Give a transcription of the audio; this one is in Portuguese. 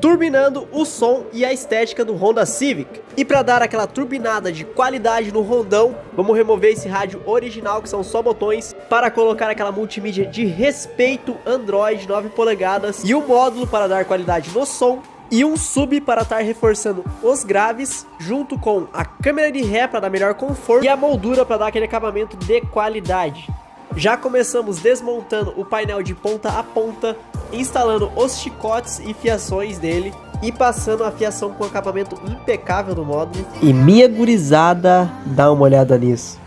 turbinando o som e a estética do Honda Civic. E para dar aquela turbinada de qualidade no Rondão, vamos remover esse rádio original, que são só botões, para colocar aquela multimídia de respeito Android 9 polegadas e um módulo para dar qualidade no som e um sub para estar reforçando os graves, junto com a câmera de ré para dar melhor conforto e a moldura para dar aquele acabamento de qualidade. Já começamos desmontando o painel de ponta a ponta, instalando os chicotes e fiações dele e passando a fiação com acabamento impecável do módulo. E minha gurizada, dá uma olhada nisso.